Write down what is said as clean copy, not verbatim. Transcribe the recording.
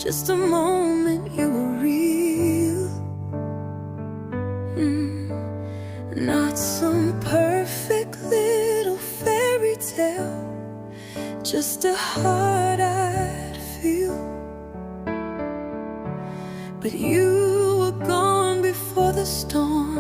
just a moment you were real. Not some perfect little fairy tale, just a heart I'd feel. But you were gone before the storm,